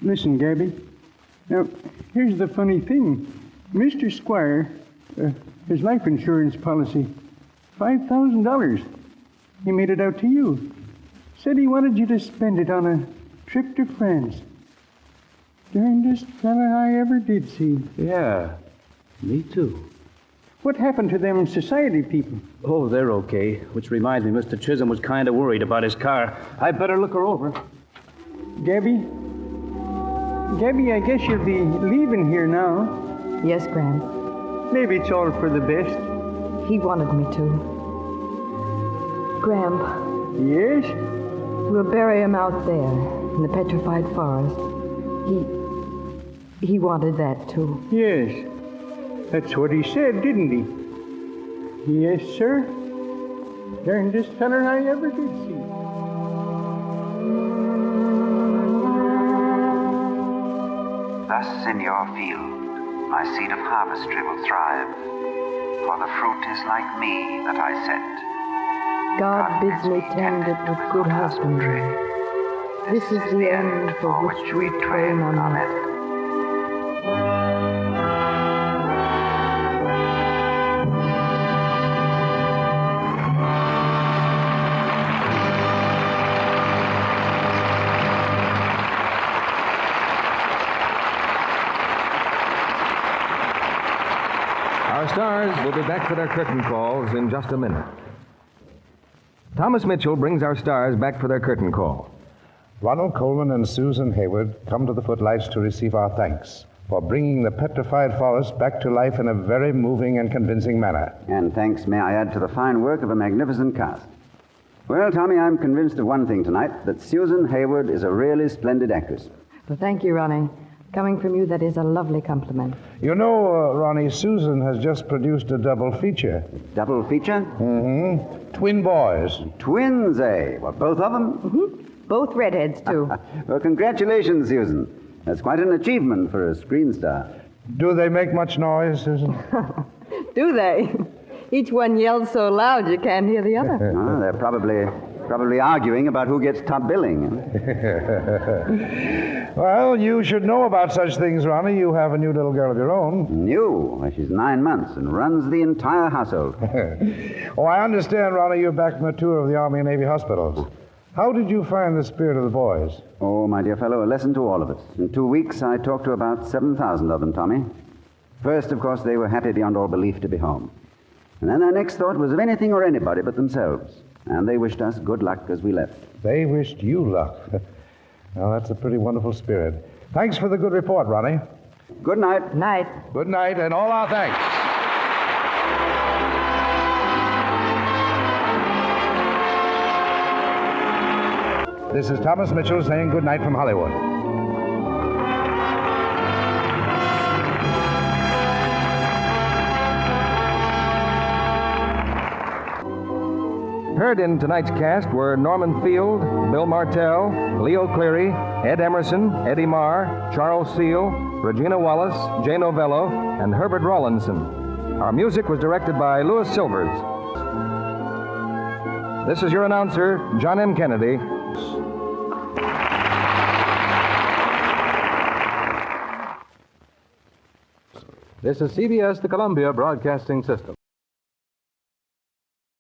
Listen, Gabby. Now, here's the funny thing. Mr. Squire, his life insurance policy, $5,000. He made it out to you. Said he wanted you to spend it on a trip to France. Darndest fella I ever did see. Yeah, me too. What happened to them society people? Oh, they're okay. Which reminds me, Mr. Chisholm was kind of worried about his car. I'd better look her over. Gabby, I guess you'll be leaving here now. Yes, Graham. Maybe it's all for the best. He wanted me to. Graham. Yes? We'll bury him out there in the Petrified Forest. He wanted that, too. Yes. That's what he said, didn't he? Yes, sir. Darndest feller I ever did see. Thus in your field, my seed of harvestry will thrive, for the fruit is like me that I set. God bids me tend it with good husbandry. This is the end for which we train on it. Our stars will be back for their curtain calls in just a minute. Thomas Mitchell brings our stars back for their curtain call. Ronald Coleman and Susan Hayward come to the footlights to receive our thanks for bringing the Petrified Forest back to life in a very moving and convincing manner. And thanks, may I add, to the fine work of a magnificent cast. Well, Tommy, I'm convinced of one thing tonight, that Susan Hayward is a really splendid actress. Well, thank you, Ronnie. Coming from you, that is a lovely compliment. You know, Ronnie, Susan has just produced a double feature. Double feature? Mm-hmm. Twin boys. Twins, eh? What, both of them? Mm-hmm. Both redheads, too. Well, congratulations, Susan. That's quite an achievement for a screen star. Do they make much noise, Susan? Do they? Each one yells so loud you can't hear the other. Oh, they're probably arguing about who gets top billing. Well, you should know about such things, Ronnie. You have a new little girl of your own. New? Well, she's 9 months and runs the entire household. Oh, I understand, Ronnie, you're back from a tour of the Army and Navy hospitals. How did you find the spirit of the boys? Oh, my dear fellow, a lesson to all of us. In 2 weeks, I talked to about 7,000 of them, Tommy. First, of course, they were happy beyond all belief to be home. And then their next thought was of anything or anybody but themselves. And they wished us good luck as we left. They wished you luck. Well, that's a pretty wonderful spirit. Thanks for the good report, Ronnie. Good night. Night. Good night, and all our thanks. This is Thomas Mitchell saying good night from Hollywood. Heard in tonight's cast were Norman Field, Bill Martell, Leo Cleary, Ed Emerson, Eddie Marr, Charles Seal, Regina Wallace, Jay Novello, and Herbert Rawlinson. Our music was directed by Louis Silvers. This is your announcer, John M. Kennedy. This is CBS, the Columbia Broadcasting System.